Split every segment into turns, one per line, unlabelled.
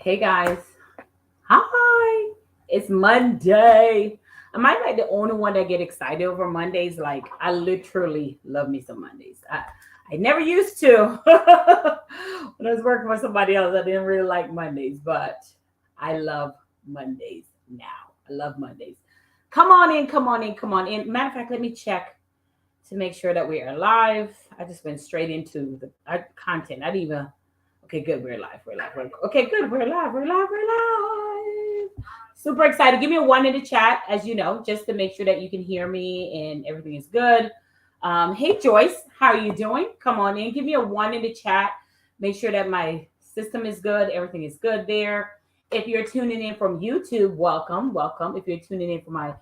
Okay, guys. Hi. It's Monday. Am I like the only one that get excited over Mondays? Like I literally love me some Mondays. I never used to. When I was working for somebody else, I didn't really like Mondays, but I love Mondays now. I love Mondays. Come on in, come on in, come on in. Matter of fact, let me check to make sure that we are live. I just went straight into the content. I didn't even. Okay, good. We're live. We're live. Okay, good. We're live. We're live. We're live. Super excited. Give me a one in the chat, as you know, just to make sure that you can hear me and everything is good. Hey, Joyce, how are you doing? Come on in. Give me a one in the chat. Make sure that my system is good. Everything is good there. If you're tuning in from YouTube, welcome. Welcome. If you're tuning in from my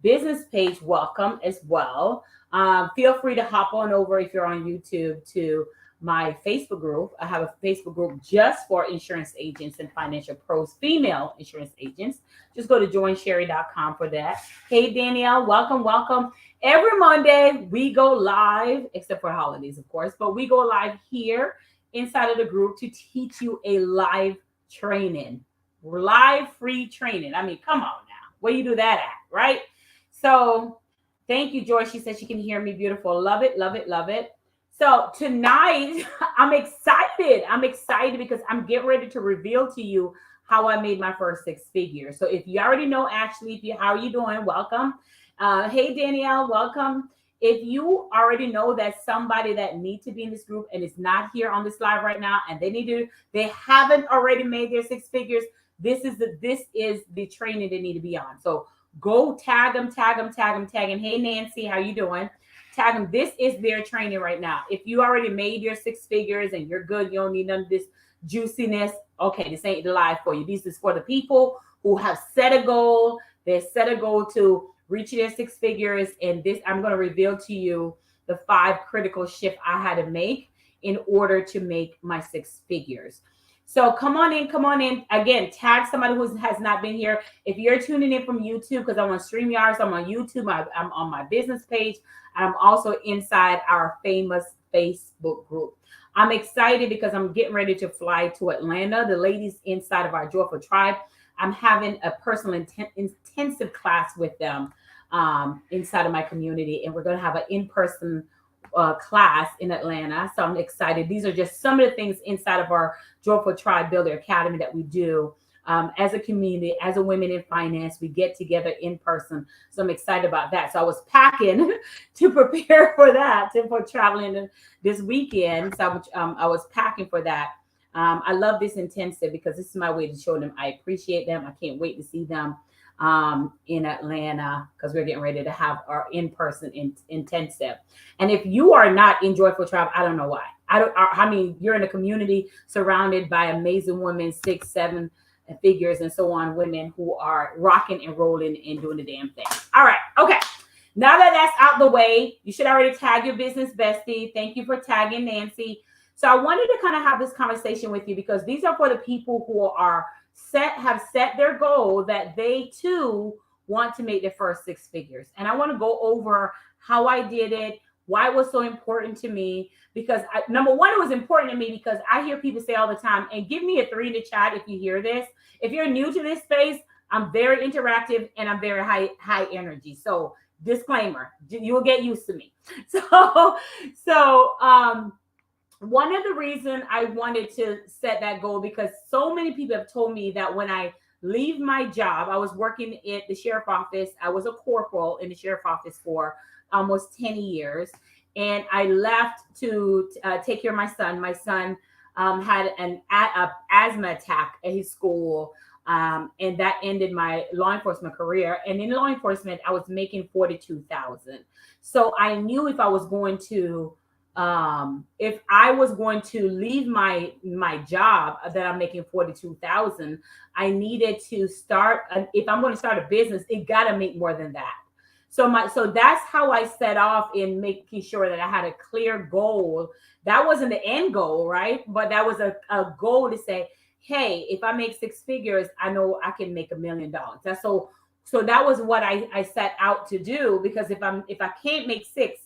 business page, welcome as well. Feel free to hop on over if you're on YouTube to my Facebook group. I have a Facebook group just for insurance agents and financial pros, female insurance agents. Just go to joinsherry.com for that. Hey, Danielle, welcome, welcome. Every Monday, we go live, except for holidays, of course, but we go live here inside of the group to teach you a live training, live free training. I mean, come on now. Where you do that at, right? So thank you, Joy. She said she can hear me beautiful. Love it, love it, love it. So tonight, I'm excited. I'm excited because I'm getting ready to reveal to you how I made my first six figures. So if you already know, Ashley, how are you doing? Welcome. Hey, Danielle, welcome. If you already know that somebody that needs to be in this group and is not here on this live right now, and they haven't already made their six figures, this is the training they need to be on. So go tag them. Hey, Nancy, how you doing? Tag them. This is their training right now. If you already made your six figures and you're good, you don't need none of this juiciness. Okay, this ain't the live for you. This is for the people who have set a goal. They set a goal to reach their six figures. And this, I'm going to reveal to you the 5 critical shifts I had to make in order to make my six figures. So come on in, come on in. Again, tag somebody who has not been here. If you're tuning in from YouTube, because I'm on StreamYard, so I'm on YouTube, I'm on my business page, and I'm also inside our famous Facebook group. I'm excited because I'm getting ready to fly to Atlanta. The ladies inside of our Joyful Tribe, I'm having a personal intensive class with them inside of my community, and we're going to have an in-person class in Atlanta. So I'm excited. These are just some of the things inside of our Joyful Tribe Builder Academy that we do as a community, as a women in finance. We get together in person. So I'm excited about that. So I was packing to prepare for that, for traveling this weekend. So I was packing for that. I love this intensive because this is my way to show them I appreciate them. I can't wait to see them in Atlanta because we're getting ready to have our in-person intensive. And if you are not in Joyful Tribe, I don't know why. I mean, you're in a community surrounded by amazing women, 6, 7 figures and so on, women who are rocking and rolling and doing the damn thing. All right. Okay. Now that that's out the way, you should already tag your business bestie. Thank you for tagging Nancy. So I wanted to kind of have this conversation with you because these are for the people who have set their goal that they too want to make their first six figures. And I want to go over how I did it, why it was so important to me, because number one, it was important to me because I hear people say all the time, and give me a 3 in the chat if you hear this. If you're new to this space, I'm very interactive and I'm very high energy. So disclaimer, you will get used to me. So one of the reasons I wanted to set that goal, because so many people have told me that when I leave my job, I was working at the sheriff's office. I was a corporal in the sheriff's office for almost 10 years. And I left to take care of my son. My son had an asthma attack at his school. And that ended my law enforcement career. And in law enforcement, I was making $42,000. So I knew if I was going to leave my job that I'm making $42,000, I needed to start. If I'm going to start a business, it got to make more than that. So that's how I set off in making sure that I had a clear goal. That wasn't the end goal, right? But that was a goal to say, hey, if I make six figures, I know I can make $1 million. That's so that was what I set out to do, because if I can't make 6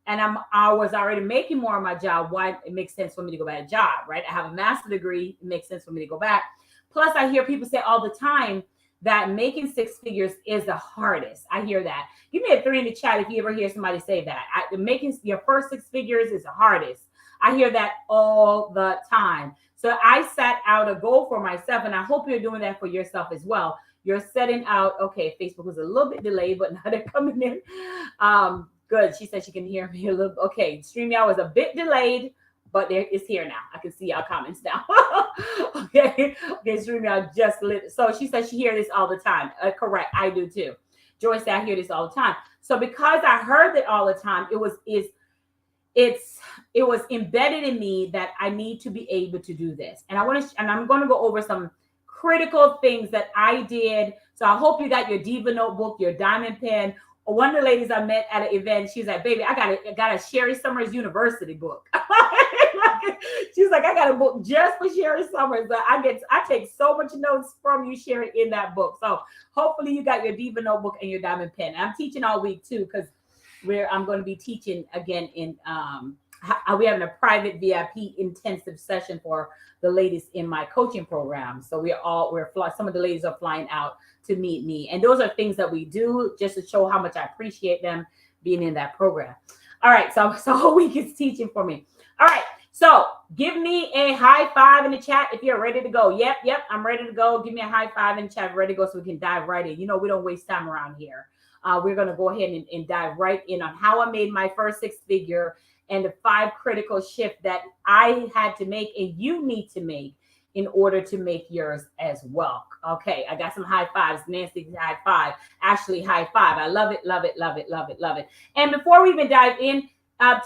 and I was already making more on my job, why it makes sense for me to go back to job, right? I have a master's degree, it makes sense for me to go back. Plus, I hear people say all the time that making six figures is the hardest. I hear that. Give me a 3 in the chat if you ever hear somebody say that. Making your first six figures is the hardest. I hear that all the time. So I set out a goal for myself, and I hope you're doing that for yourself as well. You're setting out, okay, Facebook was a little bit delayed, but now they're coming in. Good. She said she can hear me a little. Okay, StreamYard was a bit delayed, but it's here now. I can see y'all comments now. Okay, StreamYard just lit. So she said she hears this all the time. Correct, I do too. Joyce said I hear this all the time. So because I heard it all the time, it was embedded in me that I need to be able to do this. And I'm going to go over some critical things that I did. So I hope you got your Diva notebook, your diamond pen. One of the ladies I met at an event, she's like, baby, I got a Sherry Summers University book. She's like, I got a book just for Sherry Summers. I take so much notes from you, Sherry, in that book. So hopefully you got your Diva notebook and your diamond pen. I'm teaching all week too, because I'm going to be teaching again in we're having a private VIP intensive session for the ladies in my coaching program. So some of the ladies are flying out to meet me. And those are things that we do just to show how much I appreciate them being in that program. All right. So whole week is teaching for me. All right. So give me a high five in the chat if you're ready to go. Yep. I'm ready to go. Give me a high five in the chat. Ready to go so we can dive right in. We don't waste time around here. We're going to go ahead and dive right in on how I made my first six figure and the 5 critical shifts that I had to make and you need to make in order to make yours as well. Okay, I got some high fives. Nancy, high five. Ashley, high five. I love it, love it, love it, love it, love it. And before we even dive in,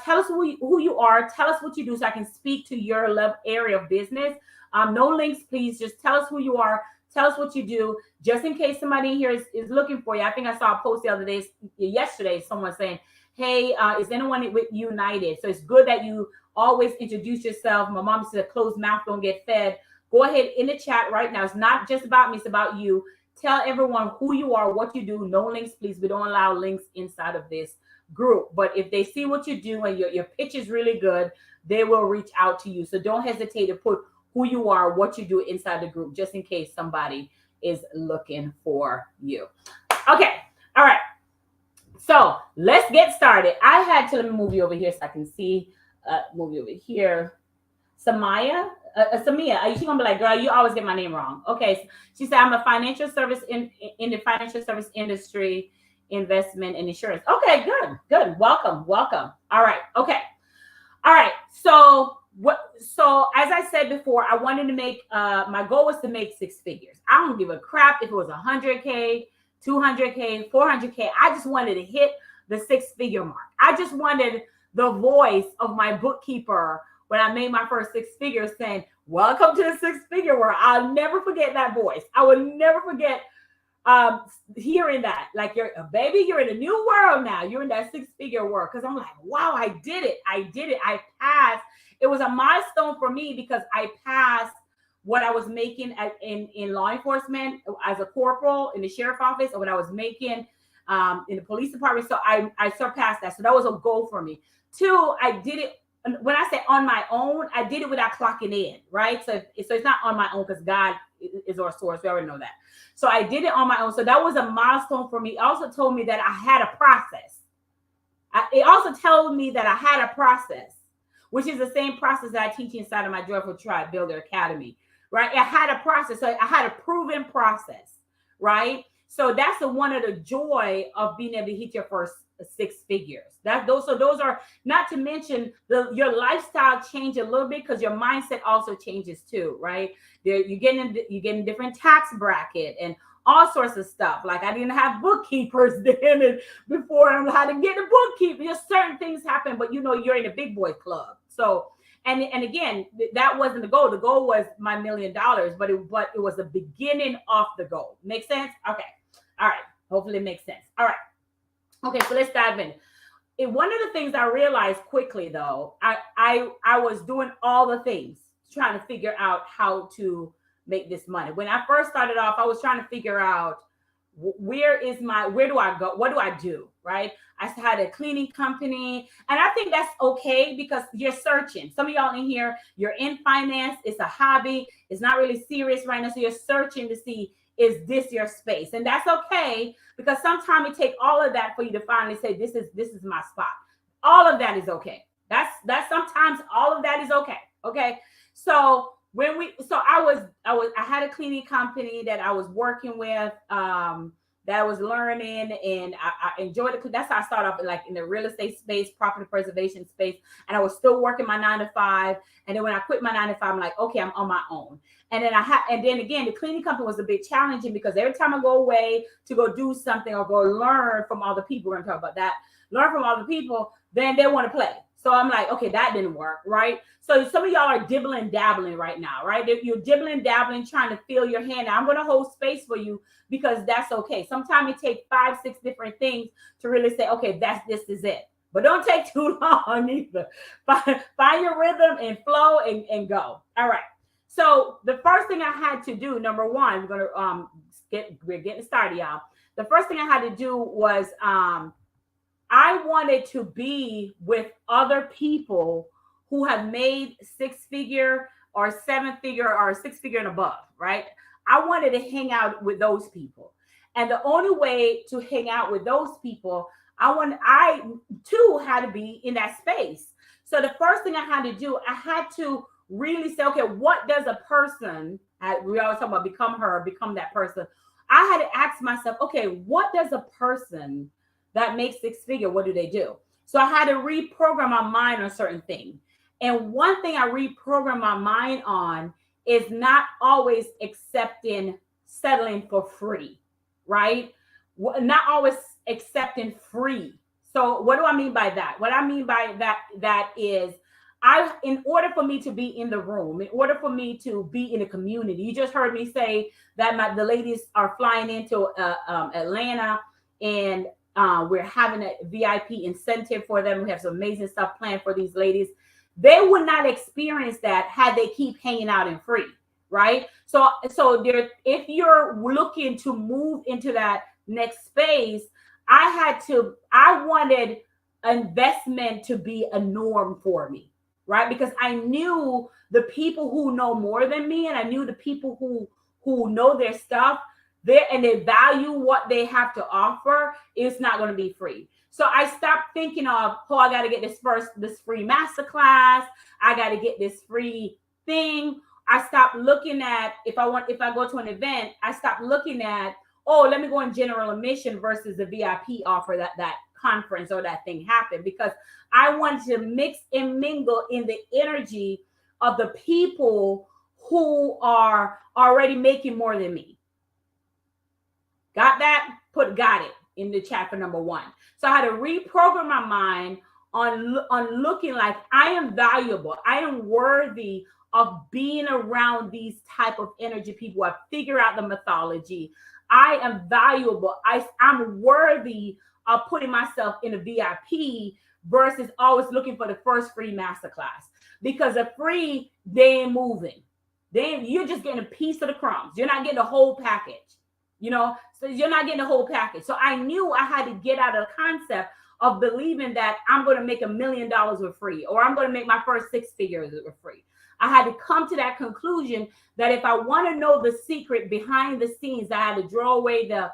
tell us who you are. Tell us what you do so I can speak to your area of business. No links, please. Just tell us who you are. Tell us what you do, just in case somebody here is looking for you. I think I saw a post the other day, yesterday, someone saying, hey, is anyone with United? So it's good that you always introduce yourself. My mom said, closed mouth don't get fed. Go ahead in the chat right now. It's not just about me, it's about you. Tell everyone who you are, what you do. No links, please. We don't allow links inside of this group. But if they see what you do and your pitch is really good, they will reach out to you. So don't hesitate to put who you are, what you do inside the group, just in case somebody is looking for you. Okay. All right. So let's get started. Let me move you over here so I can see. Move you over here. Samia, she's gonna be like, girl, you always get my name wrong. Okay. So she said, I'm a financial service in the financial service industry, investment and insurance. Okay, good. Welcome. All right. Okay. All right. So as I said before, I wanted to make, my goal was to make six figures. I don't give a crap if it was 100K, 200K, 400K. I just wanted to hit the 6-figure mark. I just wanted the voice of my bookkeeper when I made my first 6 figures saying, welcome to the 6-figure world. I'll never forget that voice. I will never forget hearing that. Like, you're in a new world now. You're in that 6-figure world. Because I'm like, wow, I did it. I passed. It was a milestone for me because I passed what I was making in law enforcement as a corporal in the sheriff office, or what I was making in the police department. So I surpassed that. So that was a goal for me. 2, I did it. When I say on my own, I did it without clocking in, right? So it's not on my own because God is our source. We already know that. So I did it on my own. So that was a milestone for me. It also told me that I had a process. It also told me that I had a process, which is the same process that I teach inside of my Joyful Tribe Builder Academy, right? I had a process. So I had a proven process, right? So that's one of the joy of being able to hit your first 6 figures. Those are, not to mention your lifestyle change a little bit because your mindset also changes too, right? You're getting different tax bracket and all sorts of stuff. Like, I didn't have bookkeepers then and before I had to get a bookkeeper. Just certain things happen, but you're in a big boy club. So and again, that wasn't the goal. The goal was my $1 million, but it was the beginning of the goal. Make sense? Okay. All right. Hopefully it makes sense. All right. Okay, so let's dive in. One of the things I realized quickly, though, I was doing all the things, trying to figure out how to make this money. When I first started off, I was trying to figure out where do I go? What do I do? Right? I had a cleaning company, and I think that's okay because you're searching. Some of y'all in here, you're in finance. It's a hobby. It's not really serious right now. So you're searching to see, is this your space? And that's okay, because sometimes it takes all of that for you to finally say, this is my spot. All of that is okay. That's sometimes all of that is okay. Okay. So I had a cleaning company that I was working with, that I was learning, and I enjoyed it. That's how I started off, like in the real estate space, property preservation space. And I was still working my 9 to 5. And then when I quit my 9 to 5, I'm like, okay, I'm on my own. And then again, the cleaning company was a bit challenging because every time I go away to go do something or go learn from other people, we're gonna talk about that, learn from other people, then they want to play. So I'm like, okay, that didn't work, right? So some of y'all are dibbling dabbling right now, right? You're dibbling dabbling, trying to fill your hand. Now, I'm going to hold space for you because that's okay. Sometimes it takes 5, 6 different things to really say, okay, this is it. But don't take too long either. Find your rhythm and flow and go. All right. So the first thing I had to do, number one, we're getting started, y'all. The first thing I had to do was I wanted to be with other people who have made 6-figure or 7-figure or 6-figure and above, right? I wanted to hang out with those people. And the only way to hang out with those people, I too had to be in that space. So the first thing I had to do, I had to really say, okay, what does a person, we always talk about become her, become that person. I had to ask myself, okay, what does a person that makes 6-figure, what do they do? So I had to reprogram my mind on certain things. And one thing I reprogrammed my mind on is not always settling for free, right? Not always accepting free. So what do I mean by that? What I mean by that is, in order for me to be in the room, in order for me to be in the community, you just heard me say that the ladies are flying into Atlanta, and we're having a VIP incentive for them. We have some amazing stuff planned for these ladies. They would not experience that had they keep hanging out in free, right? So if you're looking to move into that next space, I wanted investment to be a norm for me, right? Because I knew the people who know more than me, and I knew the people who know their stuff there, and they value what they have to offer. It's not going to be free. So I stopped thinking of, I got to get this free masterclass. I got to get this free thing. I stopped looking at, if I go to an event, I stopped looking at, let me go in general admission versus the VIP offer that conference or that thing happened, because I wanted to mix and mingle in the energy of the people who are already making more than me. Got that? Got it in the chat for number 1. So I had to reprogram my mind on looking like I am valuable. I am worthy of being around these type of energy people. I figure out the mythology. I am valuable. I'm worthy of putting myself in a VIP versus always looking for the first free masterclass, because a free, they ain't moving. You're just getting a piece of the crumbs. You're not getting the whole package. So you're not getting the whole package. So I knew I had to get out of the concept of believing that I'm going to make $1 million with free, or I'm going to make my first 6 figures with free. I had to come to that conclusion that if I want to know the secret behind the scenes, I had to draw away the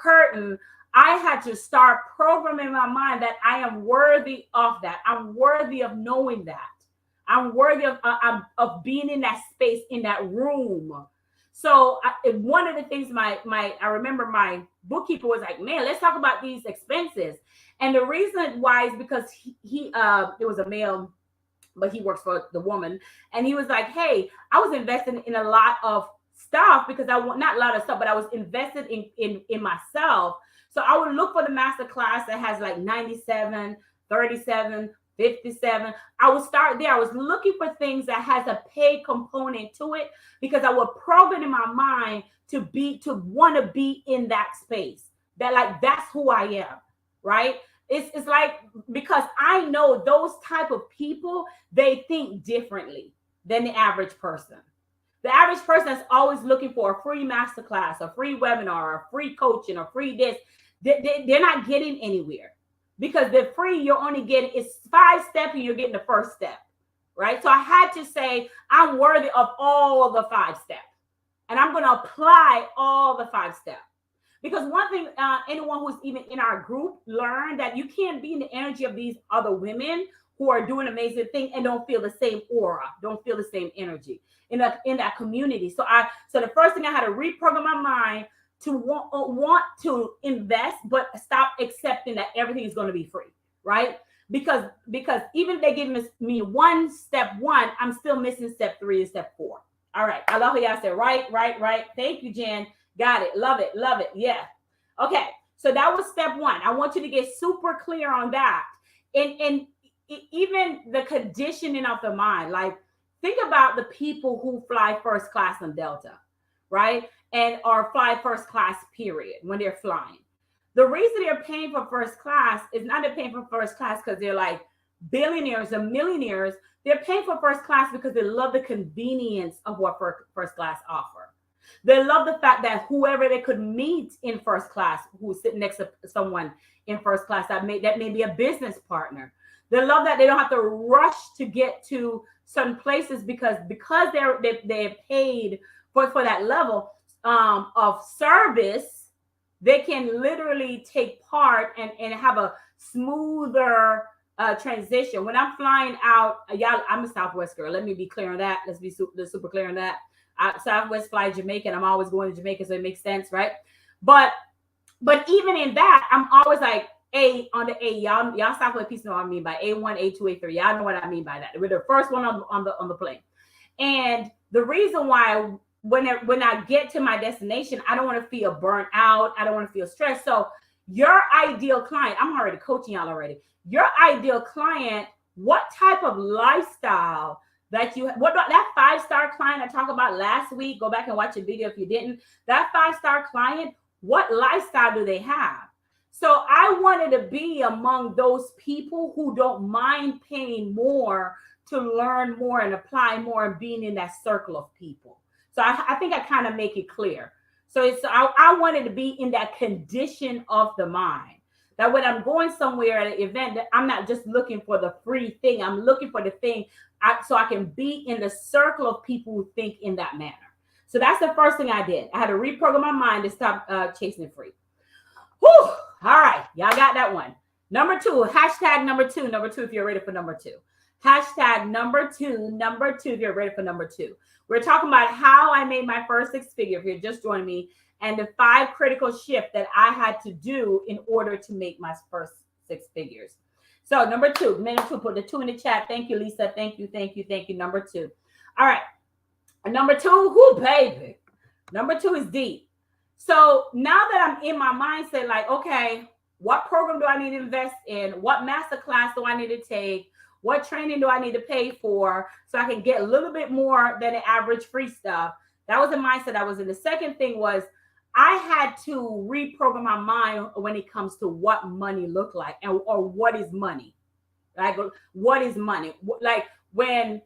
curtain. I had to start programming my mind that I am worthy of that. I'm worthy of knowing that. I'm worthy of being in that space, in that room. So one of the things I remember my bookkeeper was like, man, let's talk about these expenses. And the reason why is because he it was a male, but he works for the woman. And he was like, hey, I was investing in a lot of stuff because not a lot of stuff, but I was invested in myself. So I would look for the master class that has like 97, 37, 57. I would start there. I was looking for things that has a paid component to it, because I would program in my mind to want to be in that space. That's who I am, right? It's like, because I know those type of people, they think differently than the average person. The average person that's always looking for a free masterclass, a free webinar, a free coaching, a free this, they're not getting anywhere, because the free you're only getting is 5 steps and you're getting the first step, right? So I had to say I'm worthy of all the 5 steps, and I'm going to apply all the 5 steps. Because one thing, anyone who's even in our group learned that you can't be in the energy of these other women who are doing amazing things and don't feel the same aura, don't feel the same energy in that community. So the first thing, I had to reprogram my mind to want to invest, but stop accepting that everything is going to be free, right? Because even if they give me step one, I'm still missing step 3 and step 4. All right, I love how y'all said right. Thank you, Jen. Got it. Love it. Yeah. Okay. So that was step 1. I want you to get super clear on that. And even the conditioning of the mind, like think about the people who fly first class on Delta, right? Or fly first class period when they're flying. The reason they're paying for first class is not they're paying for first class because they're like billionaires or millionaires. They're paying for first class because they love the convenience of what first class offer. They love the fact that whoever they could meet in first class, who's sitting next to someone in first class, that may be a business partner. They love that they don't have to rush to get to certain places because they're paid for that level of service. They can literally take part and have a smoother transition. When I'm flying out, y'all, I'm a Southwest girl. Let me be clear on that. Let's be super clear on that. Southwest fly Jamaica, and I'm always going to Jamaica, so it makes sense, right? But even in that, I'm always like on the A. Y'all Southwest piece know what I mean by A1, A2, A3. Y'all know what I mean by that. We're the first one on the plane. And the reason why when I get to my destination, I don't want to feel burnt out. I don't want to feel stressed. So your ideal client, I'm already coaching y'all already. Your ideal client, what type of lifestyle that that 5-star client I talked about last week, go back and watch the video if you didn't. That 5-star client, what lifestyle do they have? So I wanted to be among those people who don't mind paying more to learn more and apply more and being in that circle of people. So I think I kind of make it clear. So I wanted to be in that condition of the mind, that when I'm going somewhere at an event, that I'm not just looking for the free thing. I'm looking for the thing so I can be in the circle of people who think in that manner. So that's the first thing I did. I had to reprogram my mind to stop chasing it free. Whew. All right. Y'all got that one. Number 2, hashtag number 2 if you're ready for number 2. Hashtag number two if you're ready for number 2. We're talking about how I made my first 6-figure, if you're just joining me, and the 5 critical shifts that I had to do in order to make my first 6 figures. So number 2, put the 2 in the chat. Thank you, Lisa. Thank you. Number 2. All right. Number 2, baby. Number 2 is deep. So now that I'm in my mindset, like, okay, what program do I need to invest in? What master class do I need to take? What training do I need to pay for so I can get a little bit more than the average free stuff? That was the mindset I was in. The second thing was I had to reprogram my mind when it comes to what money looked like or what is money. Like, what is money? Like, when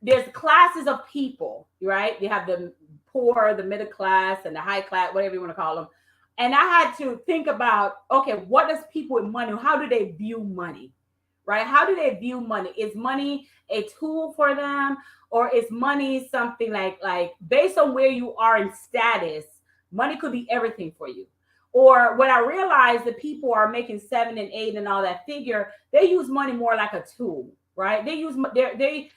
there's classes of people, right? You have the poor, the middle class, and the high class, whatever you want to call them. And I had to think about, okay, what does people with money, how do they view money? Right? How do they view money? Is money a tool for them, or is money something like based on where you are in status, money could be everything for you? Or when I realized that people are making 7 and 8 and all that figure, they use money more like a tool, right? They use money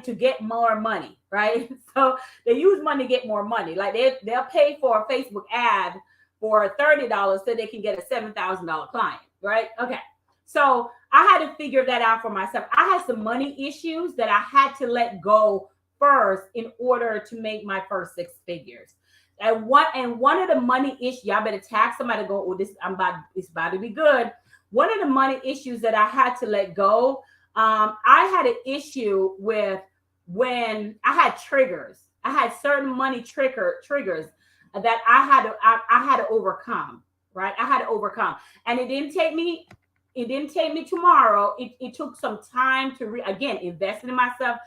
to get more money, right? So they use money to get more money. Like they'll pay for a Facebook ad for $30 so they can get a $7,000 client, right? Okay. So I had to figure that out for myself. I had some money issues that I had to let go first in order to make my first 6 figures. And one of the money issues, y'all better tag somebody to go, oh, it's about to be good. One of the money issues that I had to let go, I had an issue with when I had triggers. I had certain money triggers that I had to overcome, right? I had to overcome. And it didn't take me it didn't take me tomorrow. It took some time to again, investing in myself,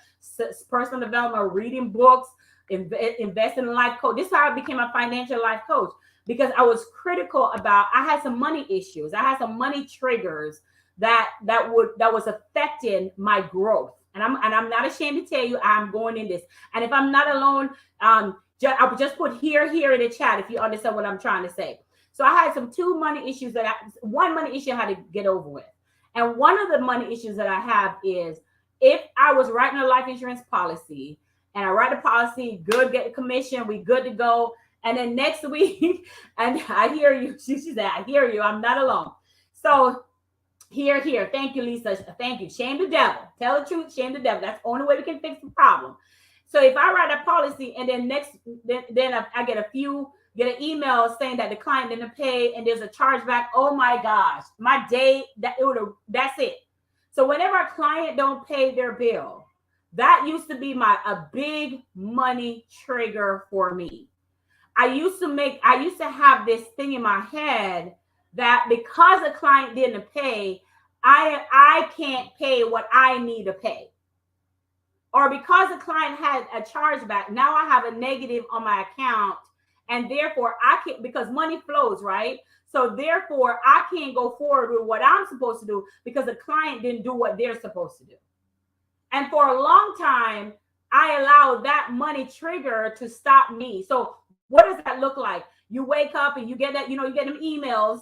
personal development, reading books, investing in life coach. This is how I became a financial life coach, because I was critical about, I had some money issues. I had some money triggers that was affecting my growth. And I'm not ashamed to tell you I'm going in this. And if I'm not alone, I would just put here in the chat if you understand what I'm trying to say. So I had two money issues one money issue I had to get over with. And one of the money issues that I have is, if I was writing a life insurance policy and I write the policy, good, get the commission, we good to go. And then next week, and I hear you, she said, I hear you, I'm not alone. So here. Thank you, Lisa. Thank you. Shame the devil. Tell the truth. Shame the devil. That's the only way we can fix the problem. So if I write a policy and then I get an email saying that the client didn't pay and there's a chargeback. Oh my gosh, my day that's it. So whenever a client don't pay their bill, that used to be a big money trigger for me. I used to have this thing in my head that because a client didn't pay, I can't pay what I need to pay. Or because a client had a chargeback, now I have a negative on my account, and therefore I can't, because money flows, right? So therefore I can't go forward with what I'm supposed to do because the client didn't do what they're supposed to do. And for a long time, I allowed that money trigger to stop me. So what does that look like? You wake up and you get that, you get them emails.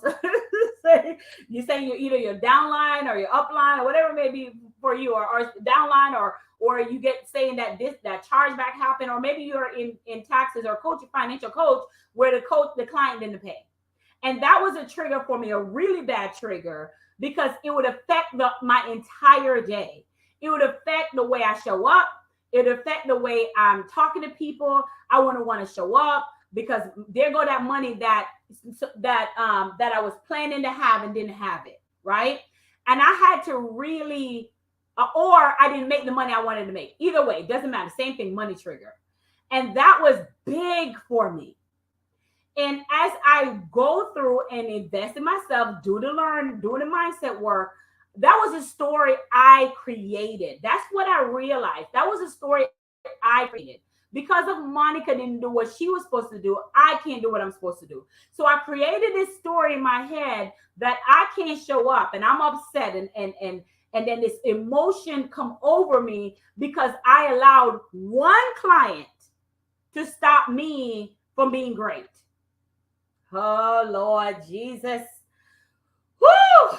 You say either your downline or your upline or whatever it may be for you, or downline, or you get saying that that chargeback happened, or maybe you're in taxes or financial coach where the client didn't pay. And that was a trigger for me, a really bad trigger, because it would affect my entire day. It would affect the way I show up. It would affect the way I'm talking to people. I wouldn't want to show up, because there go that money that I was planning to have and didn't have it, right? And I had to really, or I didn't make the money I wanted to make. Either way, it doesn't matter. Same thing, money trigger. And that was big for me. And as I go through and invest in myself, doing the mindset work, that was a story I created. That's what I realized. That was a story I created. Because of Monica didn't do what she was supposed to do, I can't do what I'm supposed to do. So I created this story in my head that I can't show up, and I'm upset, and then this emotion come over me because I allowed one client to stop me from being great. Oh, Lord Jesus. Woo!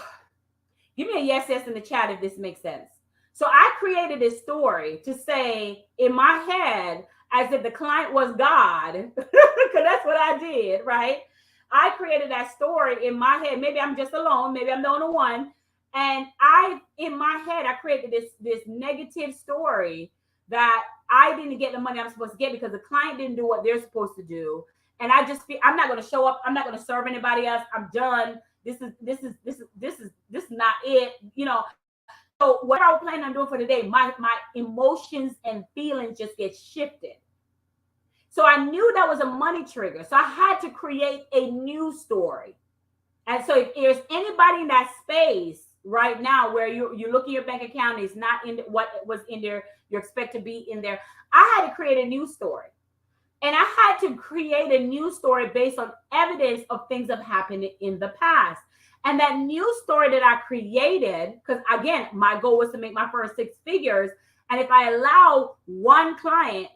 Give me a yes in the chat if this makes sense. So I created this story to say in my head, as if the client was God, because that's what I did, right? I created that story in my head. Maybe I'm just alone. Maybe I'm the only one. And in my head, I created this negative story that I didn't get the money I'm supposed to get because the client didn't do what they're supposed to do. And I just feel I'm not going to show up. I'm not going to serve anybody else. I'm done. This is not it. So what I was planning on doing for today, my emotions and feelings just get shifted. So I knew that was a money trigger. So I had to create a new story. And so if there's anybody in that space right now where you look at your bank account, it's not in what was in there, you expect to be in there. I had to create a new story. And I had to create a new story based on evidence of things that have happened in the past. And that new story that I created, because again, my goal was to make my first 6 figures. And if I allow one client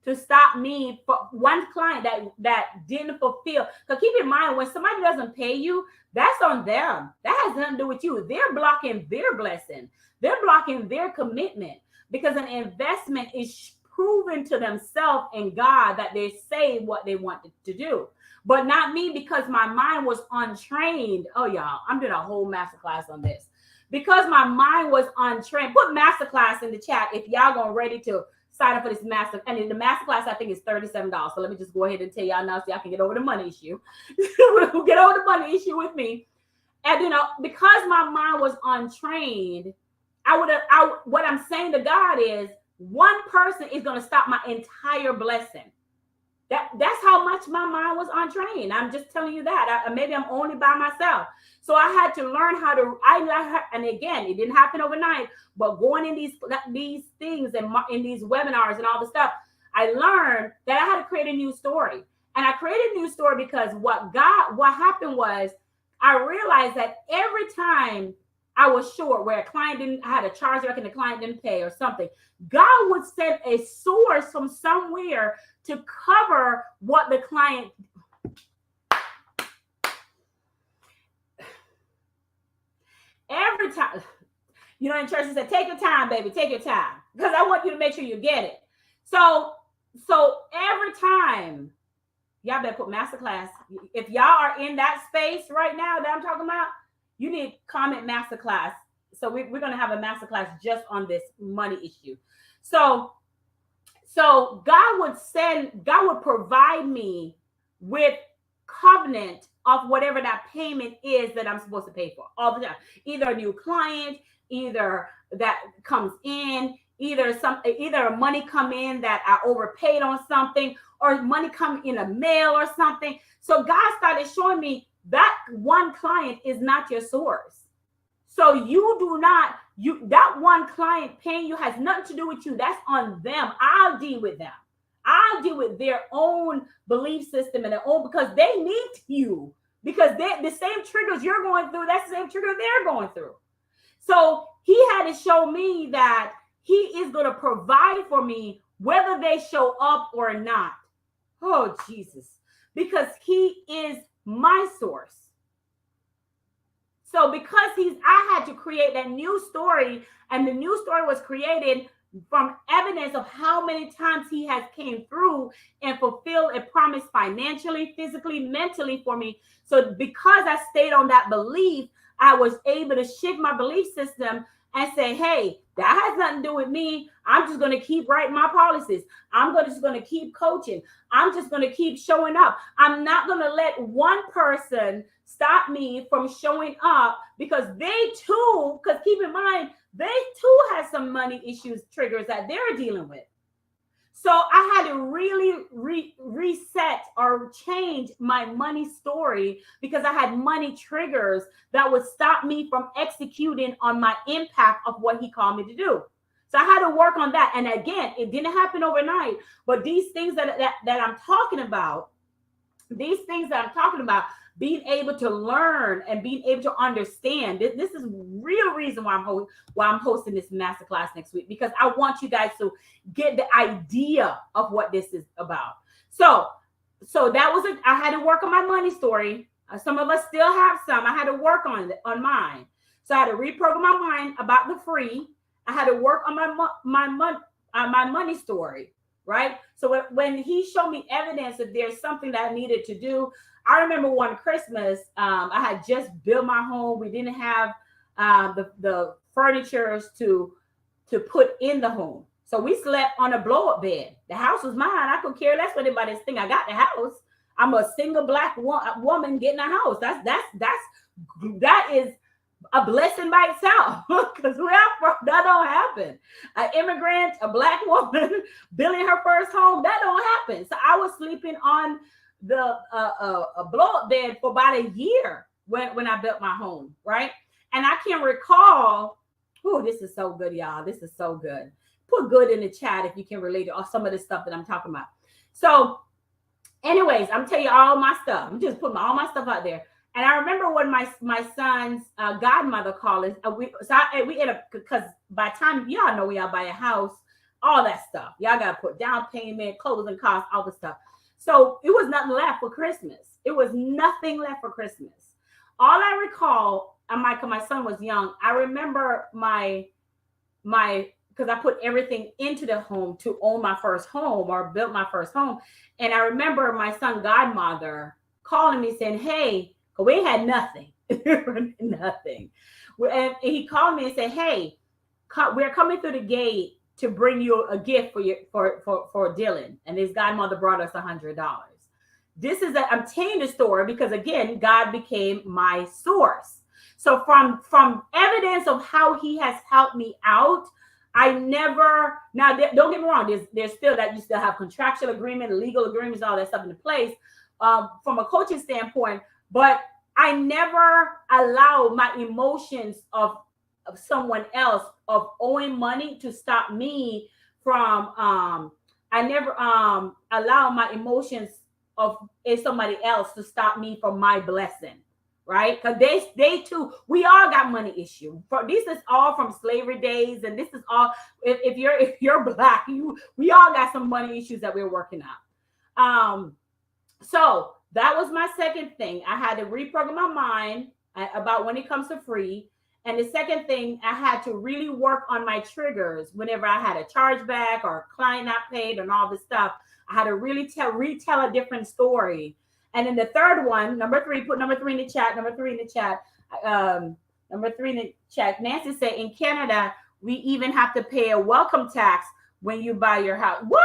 to stop me, for one client that didn't fulfill, because keep in mind, when somebody doesn't pay you, that's on them. That has nothing to do with you. They're blocking their blessing. They're blocking their commitment, because an investment is proven to themselves and God that they say what they wanted to do. But not me, because my mind was untrained. Oh, y'all, I'm doing a whole masterclass on this. Because my mind was untrained. Put masterclass in the chat if y'all going ready to sign up for this master. And in the masterclass, I think it's $37. So let me just go ahead and tell y'all now so y'all can get over the money issue. Get over the money issue with me. And, because my mind was untrained, what I'm saying to God is, one person is going to stop my entire blessing. That's how much my mind was untrained. I'm just telling you that. Maybe I'm only by myself. So I had to learn how to. And again, it didn't happen overnight. But going in these things and in these webinars and all the stuff, I learned that I had to create a new story. And I created a new story because what happened was I realized that every time I was short, where a client didn't I had a chargeback and the client didn't pay or something, God would send a source from somewhere to cover what the client. Every time, in church, he said, take your time, baby, take your time, because I want you to make sure you get it. So every time, y'all better put masterclass. If y'all are in that space right now that I'm talking about, you need to comment masterclass. So we're going to have a masterclass just on this money issue. So God would provide me with covenant of whatever that payment is that I'm supposed to pay for all the time. Either a new client, either that comes in, either money come in that I overpaid on something, or money come in a mail or something. So God started showing me that one client is not your source. So that one client paying you has nothing to do with you. That's on them. I'll deal with them. I'll deal with their own belief system and their own, because they need you, because the same triggers you're going through, that's the same trigger they're going through. So he had to show me that he is going to provide for me whether they show up or not. Oh, Jesus, because he is my source. So because I had to create that new story, and the new story was created from evidence of how many times he has came through and fulfilled a promise financially, physically, mentally for me. So because I stayed on that belief, I was able to shift my belief system and say, hey, that has nothing to do with me. I'm just going to keep writing my policies. I'm just going to keep coaching. I'm just going to keep showing up. I'm not going to let one person stop me from showing up, because they too, because keep in mind, they too have some money issues, triggers that they're dealing with. So I had to really reset or change my money story, because I had money triggers that would stop me from executing on my impact of what he called me to do. So I had to work on that. And again, it didn't happen overnight, but these things that I'm talking about, being able to learn and being able to understand, this is real reason why I'm hosting this masterclass next week, because I want you guys to get the idea of what this is about. So that was I had to work on my money story. Some of us still have some. I had to work on mine. So I had to reprogram my mind about the free. I had to work on my money story, right? So when he showed me evidence that there's something that I needed to do, I remember one Christmas, I had just built my home. We didn't have the furniture to put in the home. So we slept on a blow-up bed. The house was mine. I could care less what anybody think. I got the house. I'm a single black woman getting a house. That is a blessing by itself, because that don't happen. An immigrant, a black woman building her first home, that don't happen. So I was sleeping on a blow-up bed for about a year when I built my home, right? And I can recall, this is so good, y'all. This is so good. Put good in the chat if you can relate to some of the stuff that I'm talking about. So anyways, I'm telling you all my stuff. I'm just putting all my stuff out there. And I remember when my son's godmother called us, we ended up, because by the time y'all know we all buy a house, all that stuff, y'all got to put down payment, closing costs, all the stuff. So it was nothing left for Christmas. It was nothing left for Christmas. All I recall, my son was young. I remember because I put everything into the home to own my first home, or built my first home. And I remember my son godmother calling me saying, hey, we had nothing, nothing. And he called me and said, hey, we're coming through the gate to bring you a gift for Dylan. And his godmother brought us $100. I'm telling the story because, again, God became my source. So from evidence of how he has helped me out, I never, now don't get me wrong, there's still that you still have contractual agreement, legal agreements, all that stuff in place from a coaching standpoint, but I never allow my emotions of someone else of owing money to stop me from I never allow my emotions of somebody else to stop me from my blessing, right? Because they too, we all got money issue. This is all from slavery days, and this is all if you're black, we all got some money issues that we're working out. So that was my second thing. I had to reprogram my mind about when it comes to free. And the second thing, I had to really work on my triggers whenever I had a chargeback or a client not paid and all this stuff. I had to really retell a different story. And then the third one, number three, put number three in the chat. Number three in the chat. Nancy said, in Canada, we even have to pay a welcome tax when you buy your house. What?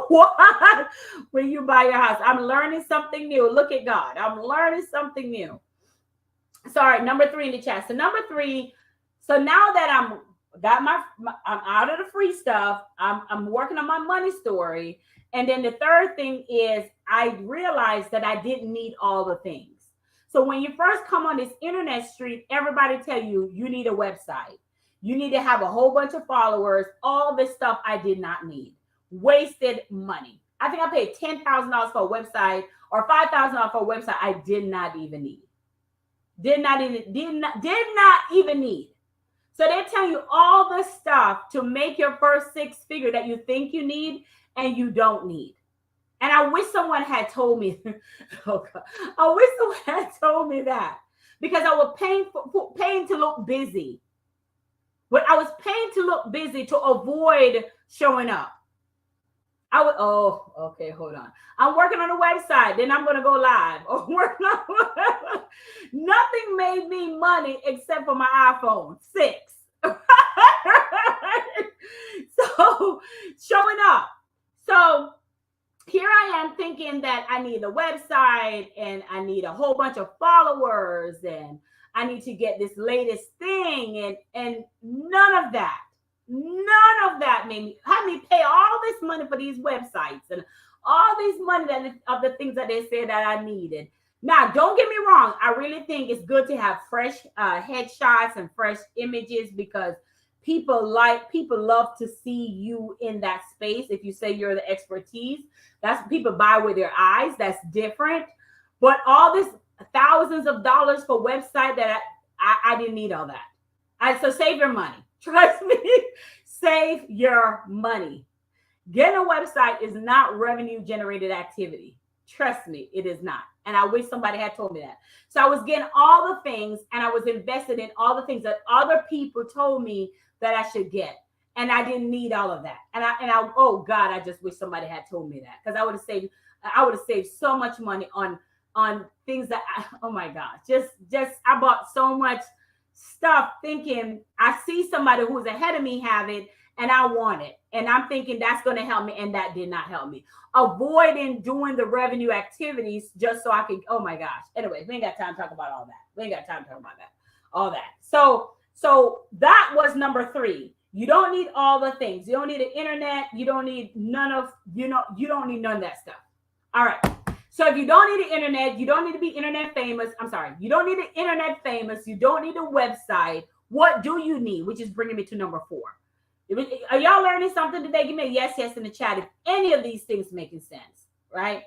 What? When you buy your house. I'm learning something new. Look at God. I'm learning something new. Sorry, number three in the chat. So number three, so now that I'm out of the free stuff, I'm working on my money story. And then the third thing is I realized that I didn't need all the things. So when you first come on this internet street, everybody tell you need a website. You need to have a whole bunch of followers, all this stuff I did not need. Wasted money. I think I paid $10,000 for a website or $5,000 for a website I did not even need. Did not even need. So they're telling you all the stuff to make your first six figure that you think you need and you don't need. And I wish someone had told me, oh God, I wish someone had told me that, because I was paying to look busy. But I was paying to look busy to avoid showing up. Okay, hold on. I'm working on a website, then I'm going to go live. Nothing made me money except for my iPhone 6. So, showing up. So, here I am thinking that I need a website and I need a whole bunch of followers and I need to get this latest thing and none of that had me pay all this money for these websites and all this money of the things that they said that I needed. Now, don't get me wrong. I really think it's good to have fresh headshots and fresh images because people love to see you in that space. If you say you're the expertise, that's people buy with their eyes. That's different. But all this thousands of dollars for website that I didn't need all that. So save your money. Trust me, save your money. Getting a website is not revenue generated activity. Trust me, it is not. And I wish somebody had told me that. So I was getting all the things and I was invested in all the things that other people told me that I should get. And I didn't need all of that. And I oh God, I just wish somebody had told me that, because I would have saved so much money on things that oh my God, just I bought so much stuff thinking I see somebody who's ahead of me have it and I want it. And I'm thinking that's going to help me. And that did not help me. Avoiding doing the revenue activities just so I can, oh my gosh. Anyway, we ain't got time to talk about all that. All that. So that was number three. You don't need all the things. You don't need the internet. You don't need you don't need none of that stuff. All right. So if you don't need the internet, you don't need to be internet famous. I'm sorry. You don't need the internet famous. You don't need a website. What do you need? Which is bringing me to number 4. Are y'all learning something today? Give me a yes in the chat if any of these things making sense, right?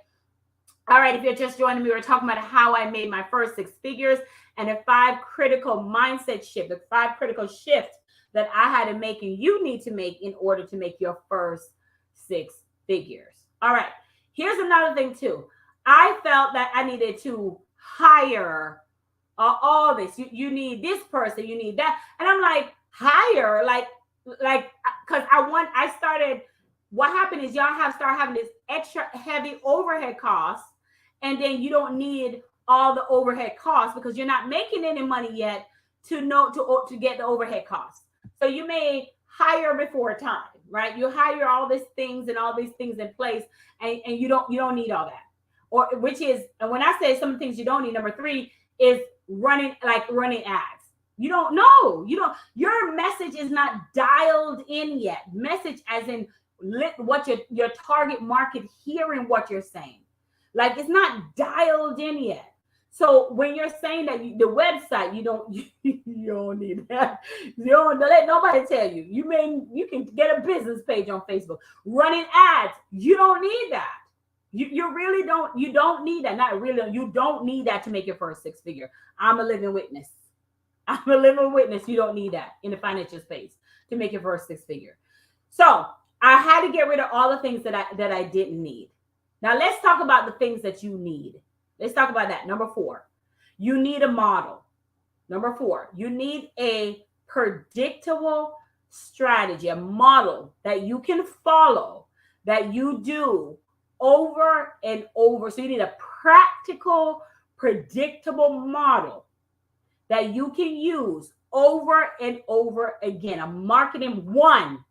All right. If you're just joining me, we're talking about how I made my first 6 figures and the 5 critical mindset shift, the 5 critical shifts that I had to make and you need to make in order to make your first 6 figures. All right. Here's another thing too. I felt that I needed to hire all this. You need this person, you need that. And I'm like, hire, because what happened is y'all start having this extra heavy overhead costs. And then you don't need all the overhead costs because you're not making any money yet to get the overhead costs. So you may hire before time, right? You hire all these things and all these things in place and you don't need all that. And when I say some things you don't need, number 3 is running ads. You don't know. Your message is not dialed in yet. Message as in what your target market hearing what you're saying. Like it's not dialed in yet. So when you're saying that the website, you don't need that. You don't let nobody tell you. You can get a business page on Facebook. Running ads, you don't need that. You really don't. You don't need that. Not really. You don't need that to make your first six figure. I'm a living witness. I'm a living witness. You don't need that in the financial space to make your first six figure. So I had to get rid of all the things that I didn't need. Now let's talk about the things that you need. Let's talk about that. Number 4, you need a model. Number 4, you need a predictable strategy, a model that you can follow, that you do over and over. So you need a practical, predictable model that you can use over and over again. A marketing 1,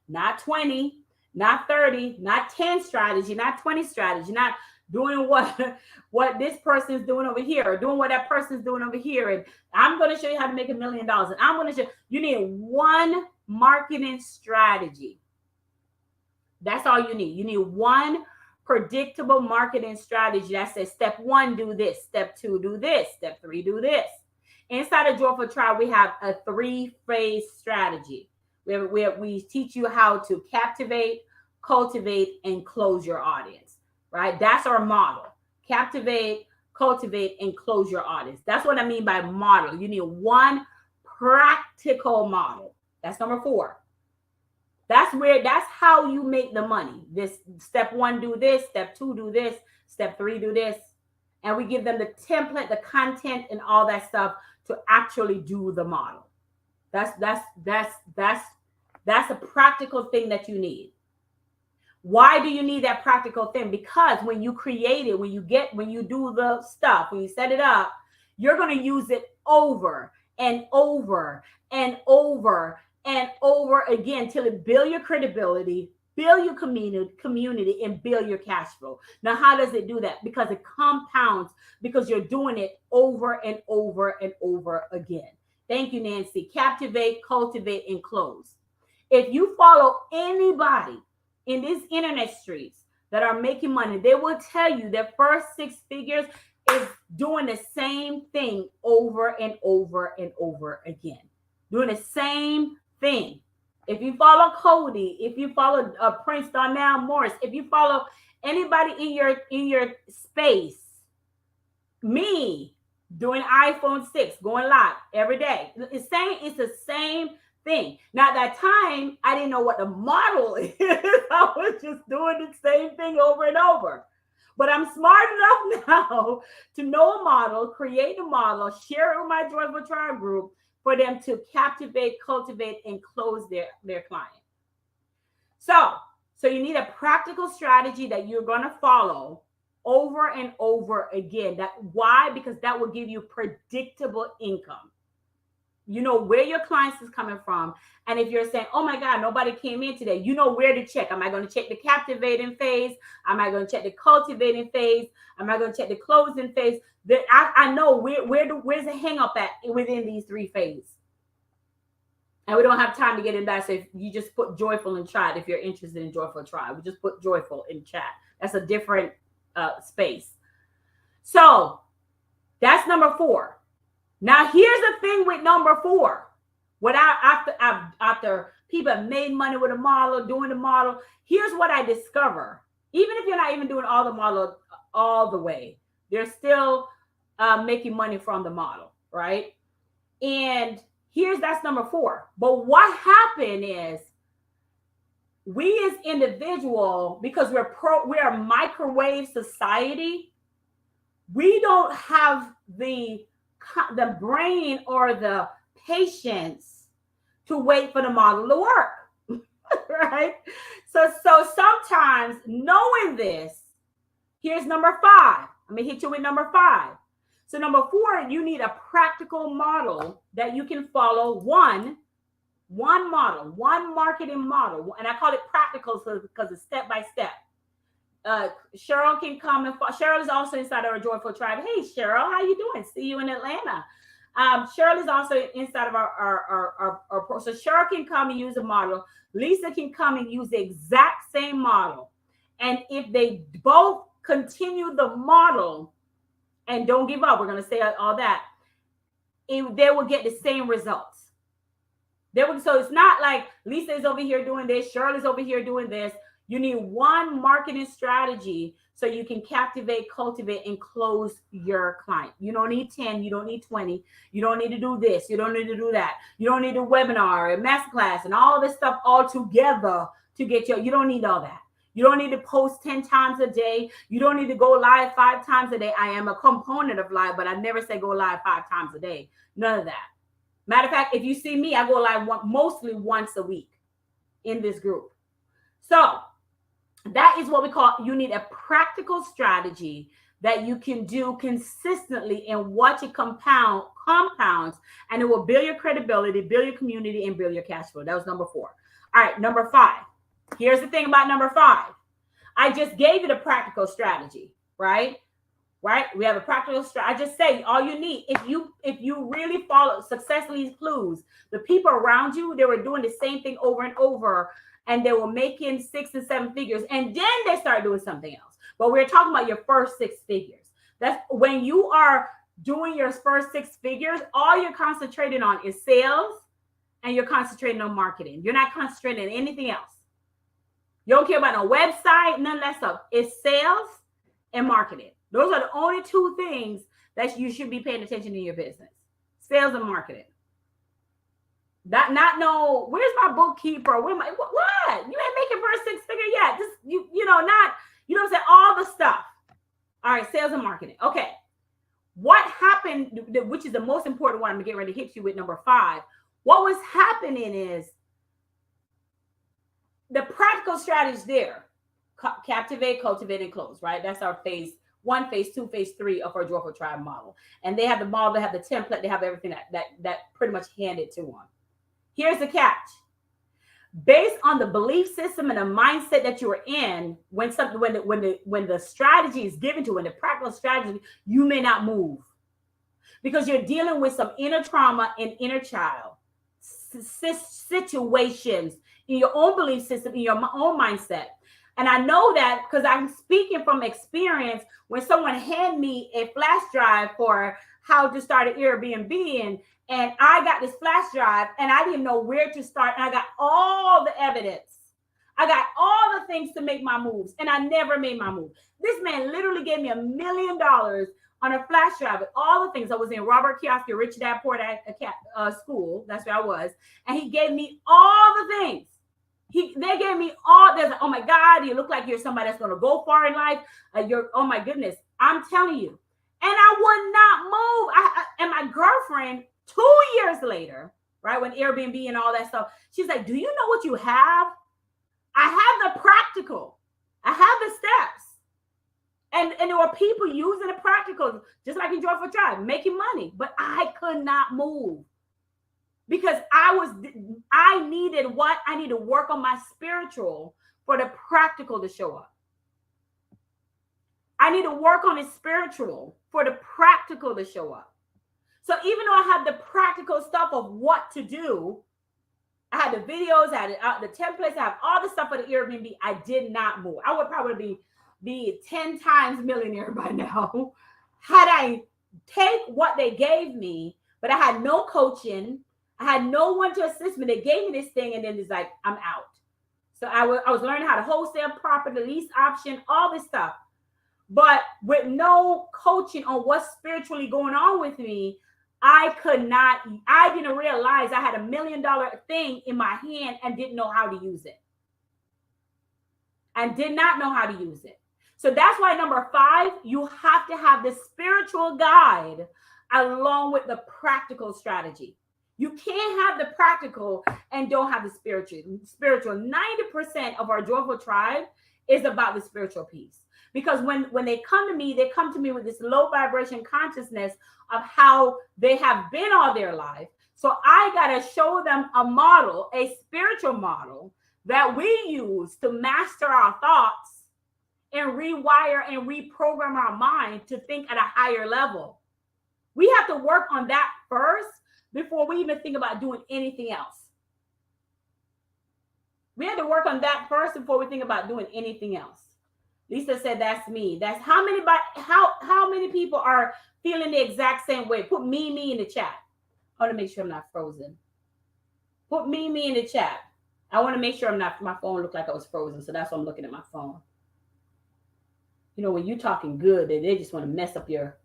not 20, not 30, not 10 strategy, not 20 strategy, not doing what this person's doing over here, or doing what that person's doing over here. And I'm going to show you how to make $1 million. And I'm going to show you need one marketing strategy. That's all you need. You need one predictable marketing strategy that says step 1, do this. Step 2, do this. Step 3, do this. Inside of Joyful Tribe, we have a 3-phase strategy where we teach you how to captivate, cultivate, and close your audience. Right? That's our model. Captivate, cultivate, and close your audience. That's what I mean by model. You need one practical model. That's number 4. That's how you make the money. This step 1, do this. Step 2, do this. Step 3, do this. And we give them the template, the content, and all that stuff to actually do the model. That's a practical thing that you need. Why do you need that practical thing? Because when you create it, when you do the stuff, when you set it up, you're going to use it over and over and over and over again till it build your credibility, build your community, and build your cash flow. Now, how does it do that? Because it compounds, because you're doing it over and over and over again. Thank you, Nancy. Captivate, cultivate, and close. If you follow anybody in these internet streets that are making money, they will tell you their first 6 figures is doing the same thing over and over and over again. Doing the same thing. If you follow Cody, if you follow Prince Donnell Morris, if you follow anybody in your space, me doing iPhone 6, going live every day, it's the same thing. Now, at that time, I didn't know what the model is. I was just doing the same thing over and over. But I'm smart enough now to know a model, create a model, share it with my Joyful Tribe group for them to captivate, cultivate, and close their client. So you need a practical strategy that you're going to follow over and over again. Why? Because that will give you predictable income. You know where your clients is coming from. And if you're saying, oh my God, nobody came in today, you know where to check. Am I going to check the captivating phase? Am I going to check the cultivating phase? Am I going to check the closing phase? I know where's the hang up at within these 3 phases. And we don't have time to get into that. So if you just put Joyful in chat, if you're interested in Joyful Tribe, we just put Joyful in chat. That's a different space. So that's number 4. Now, here's the thing with number 4. After people have made money with a model, doing the model, here's what I discover. Even if you're not even doing all the model all the way, they're still making money from the model, right? And that's number 4. But what happened is we as individual, because we're a microwave society, we don't have the brain or the patience to wait for the model to work, right? So sometimes knowing this, here's number 5. I'm gonna hit you with number 5. So number 4, you need a practical model that you can follow. One model, one marketing model, and I call it practical because it's step by step. Cheryl can come and Cheryl is also inside our Joyful Tribe. Hey, Cheryl, how you doing? See you in Atlanta. Shirley's also inside of our so Cheryl can come and use a model. Lisa can come and use the exact same model. And if they both continue the model and don't give up, we're going to say all that, they will get the same results. So it's not like Lisa is over here doing this, Shirley's over here doing this. You need one marketing strategy so you can captivate, cultivate, and close your client. You don't need 10. You don't need 20. You don't need to do this. You don't need to do that. You don't need a webinar, a masterclass, and all this stuff all together to get you don't need all that. You don't need to post 10 times a day. You don't need to go live 5 times a day. I am a component of live, but I never say go live 5 times a day. None of that. Matter of fact, if you see me, I go live mostly once a week in this group. So that is what we call, you need a practical strategy that you can do consistently and watch it compounds, and it will build your credibility, build your community, and build your cash flow. That was number 4. All right, number 5. Here's the thing about number 5. I just gave you the practical strategy, right? We have a practical strategy. I just say all you need, if you really follow success leads clues, the people around you, they were doing the same thing over and over, and they were making 6 and 7 figures, and then they start doing something else. But we're talking about your first 6 figures. That's when you are doing your first 6 figures, all you're concentrating on is sales, and you're concentrating on marketing. You're not concentrating on anything else. You don't care about no website, none of that stuff. It's sales and marketing. Those are the only 2 things that you should be paying attention to in your business. Sales and marketing. Not no, where's my bookkeeper? What? You ain't making first 6 figure yet. Just you know what I'm saying? All the stuff. All right, sales and marketing. Okay. What happened, which is the most important one, I'm getting ready to hit you with number 5. What was happening is the practical strategy is there. Captivate, cultivate, and close, right? That's our phase 1, phase 2, phase 3 of our Joyful Tribe model. And they have the model, they have the template, they have everything that pretty much handed to them. Here's the catch. Based on the belief system and the mindset that you're in, when the strategy is given to you, when the practical strategy, you may not move because you're dealing with some inner trauma and inner child situations in your own belief system, in your own mindset. And I know that because I'm speaking from experience. When someone handed me a flash drive for how to start an Airbnb, and I got this flash drive and I didn't know where to start. And I got all the evidence. I got all the things to make my moves, and I never made my move. This man literally gave me $1 million on a flash drive with all the things. I was in Robert Kiyosaki, Rich Dad Poor Dad school. That's where I was. And he gave me all the things. They gave me all. There's, oh my God, you look like you're somebody that's going to go far in life. Oh my goodness, I'm telling you. And I would not move. And my girlfriend, 2 years later, right, when Airbnb and all that stuff, she's like, do you know what you have? I have the practical. I have the steps. And there were people using the practical, just like in Joyful Tribe, making money. But I could not move. Because I needed what? I need to work on my spiritual for the practical to show up. I need to work on the spiritual for the practical to show up. So even though I had the practical stuff of what to do, I had the videos, I had the templates, I have all the stuff for the Airbnb, I did not move. I would probably be 10 times millionaire by now had I take what they gave me, but I had no coaching. I had no one to assist me. They gave me this thing, and then it's like, I'm out. So I was learning how to wholesale, property, lease option, all this stuff. But with no coaching on what's spiritually going on with me, I didn't realize I had $1 million thing in my hand and didn't know how to use it. And did not know how to use it. So that's why number 5, you have to have the spiritual guide along with the practical strategy. You can't have the practical and don't have the spiritual. 90% of our Joyful Tribe is about the spiritual piece. Because when they come to me with this low vibration consciousness of how they have been all their life. So I got to show them a model, a spiritual model that we use to master our thoughts and rewire and reprogram our mind to think at a higher level. We have to work on that first before we even think about doing anything else. We have to work on that first before we think about doing anything else. Lisa said, that's me. That's how many people are feeling the exact same way. Put me in the chat. I want to make sure I'm not frozen. Put me in the chat. I want to make sure I'm not, my phone looked like I was frozen. So that's why I'm looking at my phone. You know, when you're talking good, they just want to mess up your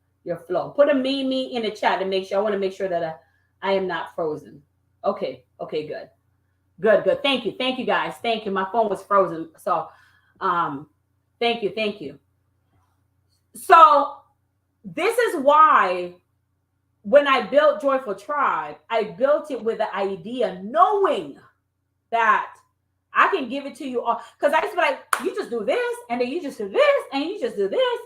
flow. Put a me in the chat to make sure. I want to make sure that I am not frozen. Okay, good. Thank you guys. Thank you. My phone was frozen. So thank you. So this is why when I built Joyful Tribe, I built it with the idea, knowing that I can give it to you all. Because I just be like, you just do this, and then you just do this, and you just do this,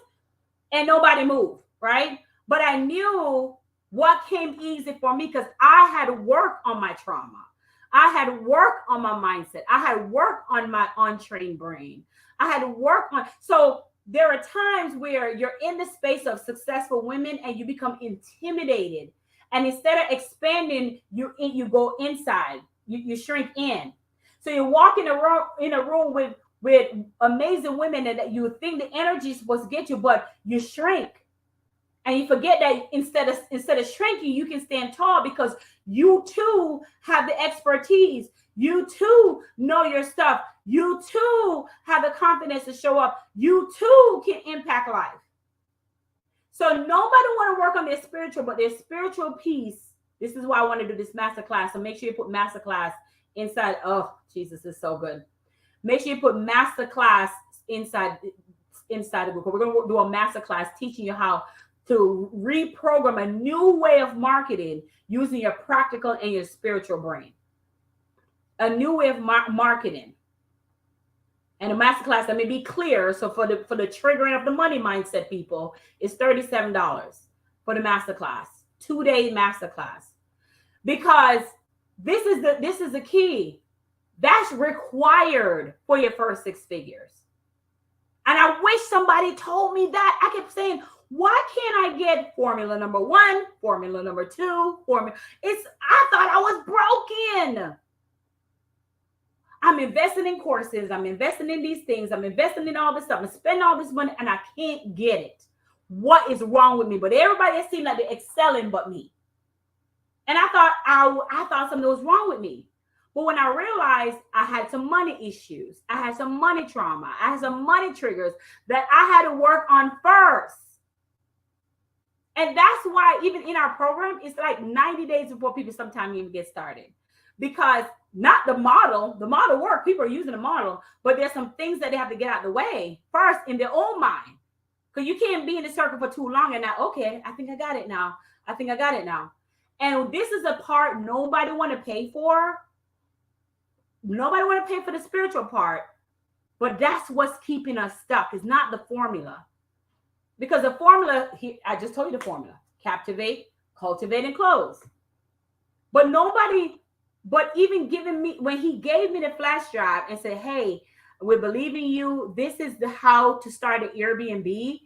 and nobody moved, right? But I knew what came easy for me because I had work on my trauma. I had work on my mindset. I had work on my untrained brain. I had work on. So there are times where you're in the space of successful women and you become intimidated. And instead of expanding, you go inside. You shrink in. So you walk in a room with amazing women that you think the energy is supposed to get you, but you shrink. And you forget that instead of shrinking, you can stand tall because you too have the expertise. You too know your stuff. You too have the confidence to show up. You too can impact life. So nobody want to work on their spiritual, but their spiritual piece. This is why I want to do this masterclass. So make sure you put masterclass inside. Oh, Jesus is so good. Make sure you put masterclass inside the book. We're going to do a masterclass teaching you how to reprogram a new way of marketing using your practical and your spiritual brain. A new way of marketing. And a masterclass, let me be clear. So for the triggering of the money mindset people, it's $37 for the masterclass, 2-day masterclass. Because this is the key. That's required for your first 6 figures. And I wish somebody told me that. I kept saying, why can't I get formula number 1, formula number 2, I thought I was broken. I'm investing in courses. I'm investing in these things. I'm investing in all this stuff. I'm spending all this money and I can't get it. What is wrong with me? But everybody that seemed like they're excelling but me. And I thought something was wrong with me. But when I realized I had some money issues, I had some money trauma, I had some money triggers that I had to work on first. And that's why even in our program, it's like 90 days before people sometimes even get started. Because not the model work, people are using the model, but there's some things that they have to get out of the way first in their own mind. Because you can't be in the circle for too long and now, okay, I think I got it now. And this is a part nobody want to pay for. Nobody want to pay for the spiritual part, but that's what's keeping us stuck. It's not the formula. Because the formula, I just told you the formula: captivate, cultivate, and close. But even giving me, when he gave me the flash drive and said, hey, we're believing you, this is how to start an Airbnb.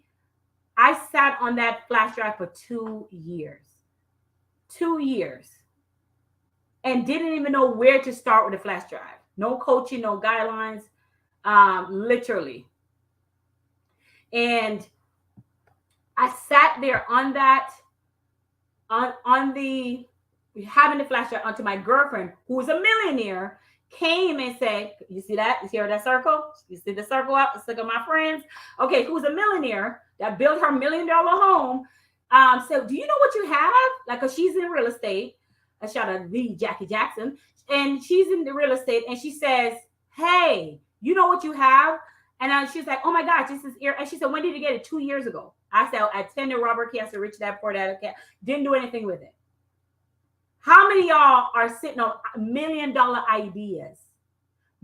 I sat on that flash drive for 2 years. 2 years. And didn't even know where to start with the flash drive. No coaching, no guidelines, literally. And I sat there on that, having the flash drive until my girlfriend, who was a millionaire, came and said, you see that? You see that circle? You see the circle out? The circle of my friends? Okay, who's a millionaire that built her $1 million home? So do you know what you have? Like, cause she's in real estate. I shout out to Jackie Jackson. And she's in the real estate. And she says, hey, you know what you have? And she's like, oh my gosh, this is here. And she said, when did you get it? 2 years ago. I said, I attended Robert Kiyosaki, Rich Dad Poor Dad. Didn't do anything with it. How many of y'all are sitting on $1 million ideas,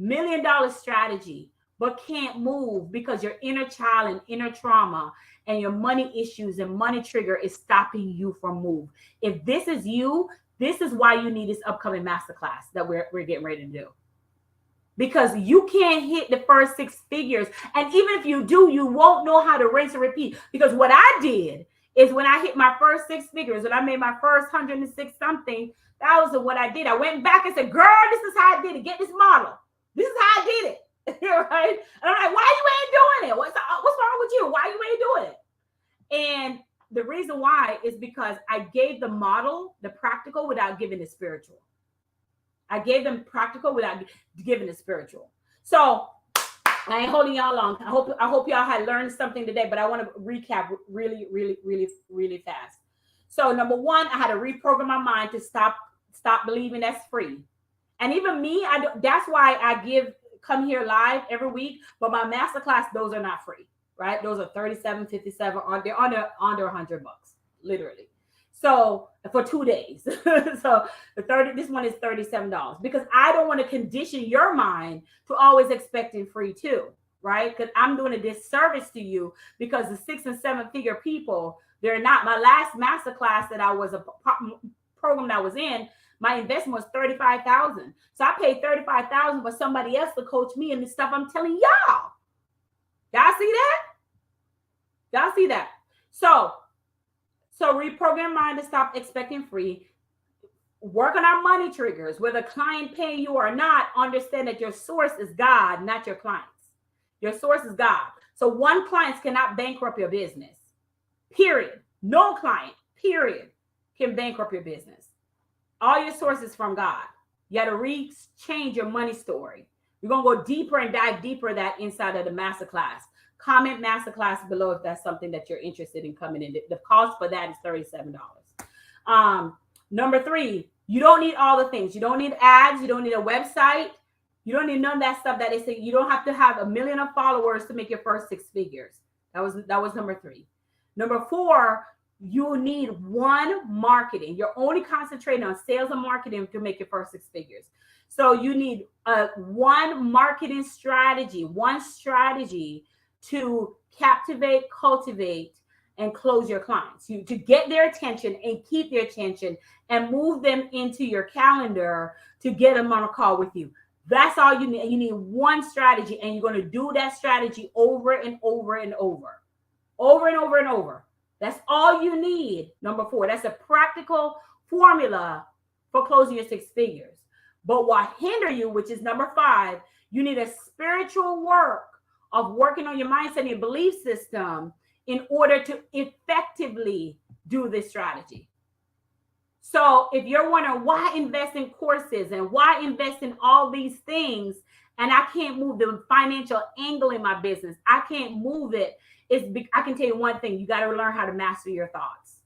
$1 million strategy, but can't move because your inner child and inner trauma and your money issues and money trigger is stopping you from move? If this is you, this is why you need this upcoming masterclass that we're getting ready to do. Because you can't hit the first 6 figures. And even if you do, you won't know how to rinse and repeat. Because what I did is when I hit my first 6 figures, when I made my first 106 something thousand. What I did, I went back and said, girl, this is how I did it. Get this model. This is how I did it. Right? And I'm like, why you ain't doing it? What's wrong with you? Why you ain't doing it? And the reason why is because I gave the model, the practical, without giving the spiritual. I gave them practical without giving the spiritual. So I ain't holding y'all long. I hope y'all had learned something today, but I want to recap really, really, really, really fast. So number one, I had to reprogram my mind to stop believing that's free. And even me, that's why I come here live every week. But my masterclass, those are not free, right? Those are $37.57. They're under $100, literally. So for 2 days. So this one is $37 because I don't want to condition your mind to always expecting free too, right? Because I'm doing a disservice to you because the 6 and 7 figure people, they're not. My last masterclass that I was a program that I was in, my investment was $35,000. So I paid $35,000 for somebody else to coach me and the stuff I'm telling y'all. Y'all see that? Y'all see that? So reprogram mind to stop expecting free. Work on our money triggers. Whether client paying you or not, understand that your source is God, not your clients. Your source is God. So one client cannot bankrupt your business. Period. No client, period, can bankrupt your business. All your sources from God. You got to change your money story. We're going to go deeper and dive deeper that inside of the masterclass. Comment masterclass below if that's something that you're interested in coming in. The cost for that is $37. Number 3, you don't need all the things. You don't need ads. You don't need a website. You don't need none of that stuff that they say. You don't have to have 1 million of followers to make your first 6 figures. That was number 3. Number 4, you need one marketing. You're only concentrating on sales and marketing to make your first 6 figures. So you need one marketing strategy, one strategy to captivate, cultivate, and close your clients. To get their attention and keep their attention and move them into your calendar to get them on a call with you. That's all you need. You need one strategy, and you're going to do that strategy over and over and over. Over and over and over. That's all you need. Number 4, that's a practical formula for closing your 6 figures. But what hinder you, which is number 5, you need a spiritual work of working on your mindset and your belief system in order to effectively do this strategy. So if you're wondering why invest in courses and why invest in all these things, and I can't move the financial angle in my business, I can't move it. I can tell you one thing: you got to learn how to master your thoughts,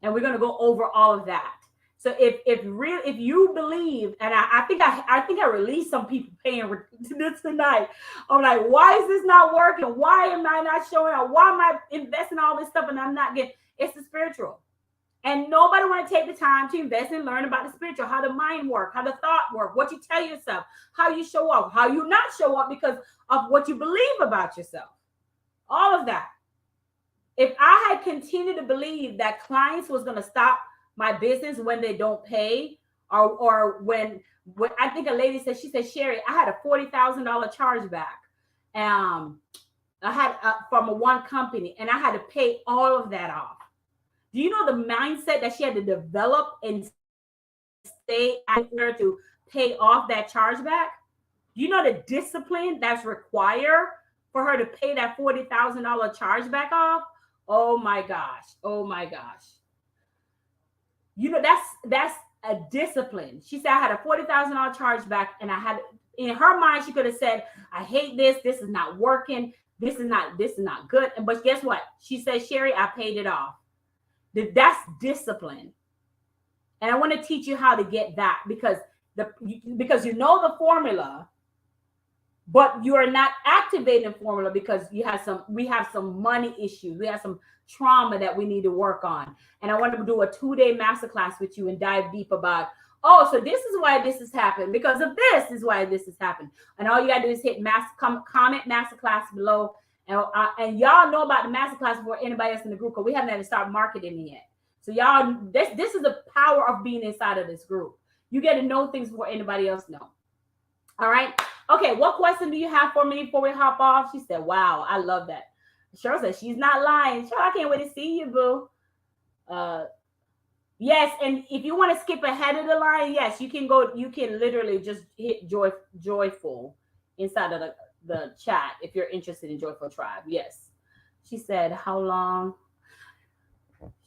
and we're going to go over all of that. So if you believe, and I think I released some people paying this tonight. I'm like, why is this not working? Why am I not showing up? Why am I investing all this stuff and I'm not getting? It's the spiritual. And nobody want to take the time to invest and learn about the spiritual, how the mind work, how the thought work, what you tell yourself, how you show up, how you not show up because of what you believe about yourself. All of that. If I had continued to believe that clients was going to stop my business when they don't pay, or when I think a lady said, she said, Sherry, I had a $40,000 chargeback. I had from one company, and I had to pay all of that off. Do you know the mindset that she had to develop and stay out there to pay off that chargeback? Do you know the discipline that's required for her to pay that $40,000 chargeback off? Oh my gosh. Oh my gosh. You know, that's a discipline. She said, I had a $40,000 chargeback, and I had, in her mind, she could have said, I hate this. This is not working. This is not good. But guess what? She said, Sherry, I paid it off. That's discipline. And I want to teach you how to get that because you know the formula, but you are not activating the formula because we have some money issues. We have some trauma that we need to work on. And I want to do a 2-day masterclass with you and dive deep about, so this is why this has happened. Because of this is why this has happened. And all you got to do is hit comment masterclass below. And y'all know about the masterclass before anybody else in the group, because we haven't had to start marketing it yet. So y'all, this is the power of being inside of this group. You get to know things before anybody else know. All right. Okay. What question do you have for me before we hop off? She said, wow, I love that. Cheryl says she's not lying. Cheryl, I can't wait to see you, boo. Yes, and if you want to skip ahead of the line, yes, you can go. You can literally just hit joyful inside of the chat if you're interested in Joyful Tribe. Yes, she said, how long?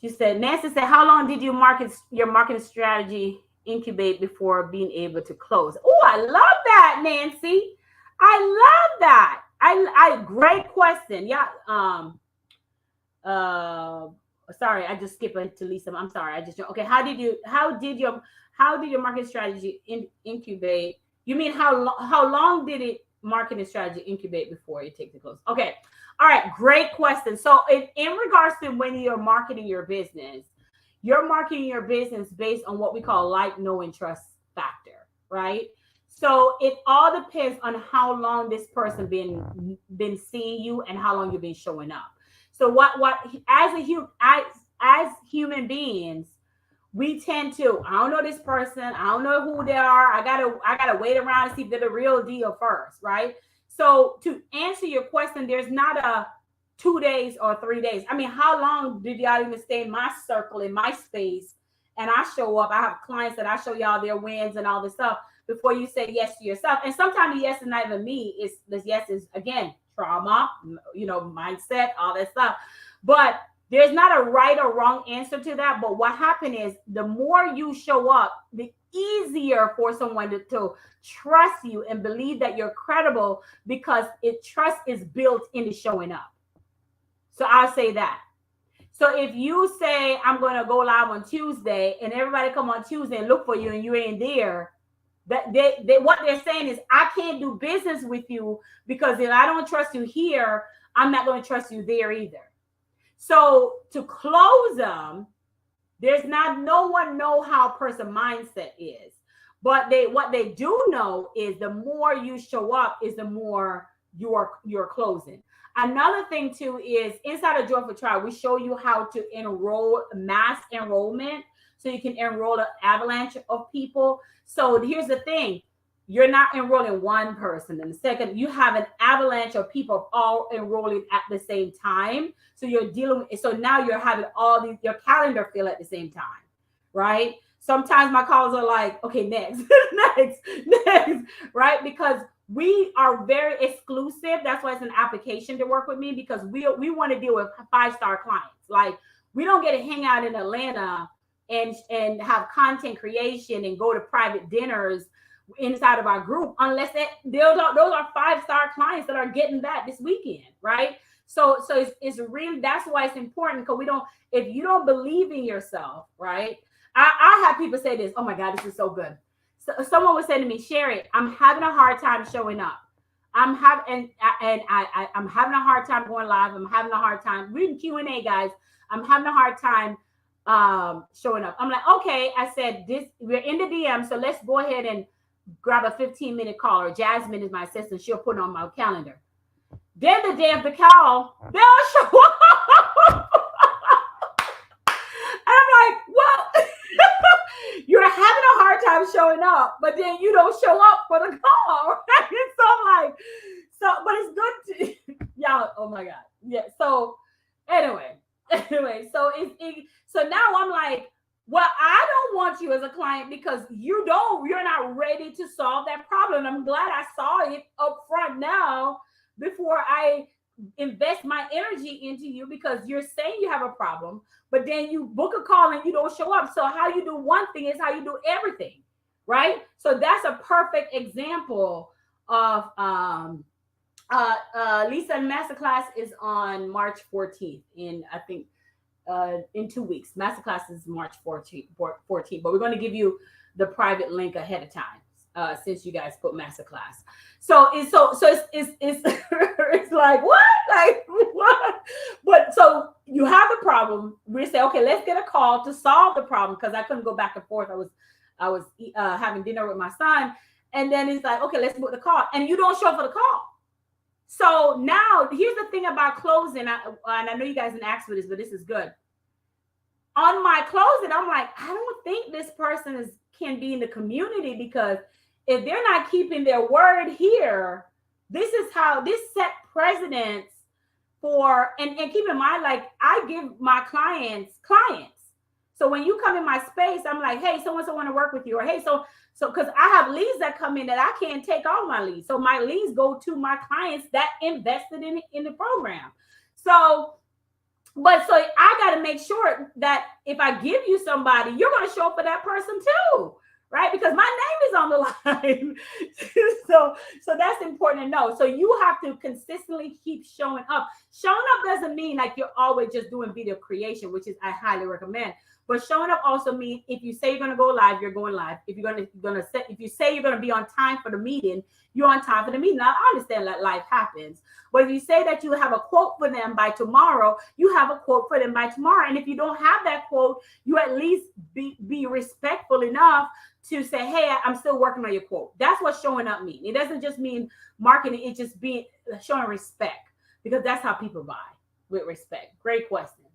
She said, Nancy said, how long did your marketing strategy incubate before being able to close? Oh, I love that, Nancy. I love that. I great question. Yeah. Sorry, I just skipped to Lisa. I'm sorry. I just okay. How did your marketing strategy incubate? You mean how long did it marketing strategy incubate before it takes the close? Okay. All right, great question. So in regards to when you're marketing your business, you're marketing your business based on what we call like, know, and trust factor, right? So it all depends on how long this person been seeing you and how long you've been showing up. So what as human beings, we tend to, I don't know this person, I don't know who they are. I gotta wait around and see if they're the real deal first, right? So to answer your question, there's not a 2 days or 3 days. I mean, how long did y'all even stay in my circle, in my space? And I show up. I have clients that I show y'all their wins and all this stuff before you say yes to yourself. And sometimes the yes is not even me. It's the yes is again trauma, mindset, all that stuff. But there's not a right or wrong answer to that. But what happened is the more you show up, the easier for someone to trust you and believe that you're credible because trust is built into showing up. So I'll say that. So if you say, I'm going to go live on Tuesday and everybody come on Tuesday and look for you and you ain't there, that what they're saying is, I can't do business with you because if I don't trust you here, I'm not going to trust you there either. So to close them, there's no one know how a person mindset is, but what they do know is the more you show up is the more you're closing. Another thing too is inside of Joyful Tribe, we show you how to enroll mass enrollment so you can enroll an avalanche of people. So here's the thing. You're not enrolling one person. And the second, you have an avalanche of people all enrolling at the same time. So you're so now you're having your calendar fill at the same time, right? Sometimes my calls are like, okay, next, next, right? Because we are very exclusive. That's why it's an application to work with me, because we want to deal with 5-star clients. Like, we don't get to hang out in Atlanta and have content creation and go to private dinners inside of our group unless those are 5-star clients that are getting that this weekend, right? So it's really, that's why it's important, because if you don't believe in yourself, right? I have people say this, oh my God, this is so good. So someone was saying to me, Sherry, I'm having a hard time showing up. I'm having a hard time going live. I'm having a hard time reading Q&A, guys. I'm having a hard time showing up. I'm like, okay. I said, we're in the DM, so let's go ahead and grab a 15-minute call. Or Jasmine is my assistant. She'll put it on my calendar. Then the day of the call, they'll show up. And I'm like, well, you're having a hard time showing up, but then you don't show up for the call, right? So I'm like, but it's good to y'all. Oh my God, yeah. So anyway, so so now I'm like, well, I don't want you as a client because you're not ready to solve that problem. I'm glad I saw it up front now before I invest my energy into you, because you're saying you have a problem, but then you book a call and you don't show up. So how you do one thing is how you do everything, right? So that's a perfect example of Lisa Masterclass is on March 14th in, I think, in 2 weeks. Masterclass is March 14th, but we're going to give you the private link ahead of time since you guys put Masterclass. So it's it's like, what? Like, what? But so you have a problem. We say, okay, let's get a call to solve the problem, because I couldn't go back and forth. I was having dinner with my son, and then it's like, okay, let's book the call, and you don't show up for the call. So now here's the thing about closing, and I know you guys didn't ask for this, but this is good. On my closing, I'm like, I don't think this person can be in the community, because if they're not keeping their word here, this set precedence and keep in mind, like I give my clients. So when you come in my space, I'm like, hey, so-and-so want to work with you. Or hey, so because I have leads that come in that I can't take all my leads. So my leads go to my clients that invested in the program. So I got to make sure that if I give you somebody, you're going to show up for that person too, right? Because my name is on the line. so that's important to know. So you have to consistently keep showing up. Showing up doesn't mean like you're always just doing video creation, which is I highly recommend. But showing up also means if you say you're going to go live, you're going live. If if you say you're going to be on time for the meeting, you're on time for the meeting. Now, I understand that life happens. But if you say that you have a quote for them by tomorrow, you have a quote for them by tomorrow. And if you don't have that quote, you at least be respectful enough to say, hey, I'm still working on your quote. That's what showing up means. It doesn't just mean marketing. It just being showing respect, because that's how people buy, with respect. Great question.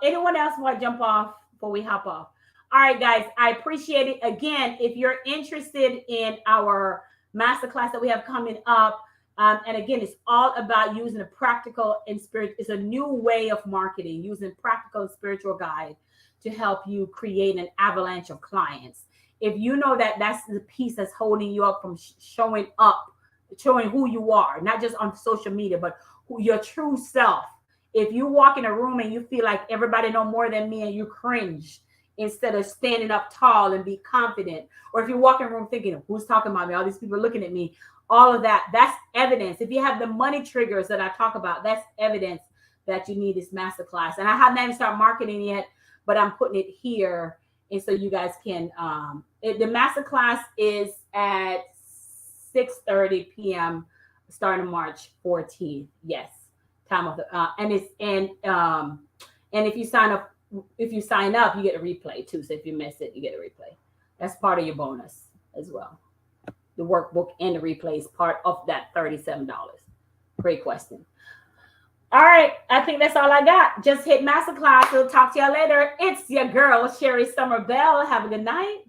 Anyone else want to jump off before we hop off? All right, guys, I appreciate it. Again, if you're interested in our masterclass that we have coming up, and again, it's all about using a practical and spirit. It's a new way of marketing, using practical and spiritual guide to help you create an avalanche of clients. If you know that that's the piece that's holding you up from showing up, showing who you are, not just on social media, but who your true self. If you walk in a room and you feel like everybody know more than me and you cringe instead of standing up tall and be confident, or if you walk in a room thinking, who's talking about me? All these people are looking at me. All of that, that's evidence. If you have the money triggers that I talk about, that's evidence that you need this masterclass. And I haven't even started marketing yet, but I'm putting it here. And so you guys can, the masterclass is at 6:30 p.m. starting March 14th. Yes. Time of the and if you sign up, you get a replay too. So if you miss it, you get a replay. That's part of your bonus as well. The workbook and the replay is part of that $37. Great question. All right, I think that's all I got. Just hit masterclass. We'll talk to y'all later. It's your girl Sherry Summer Bell. Have a good night.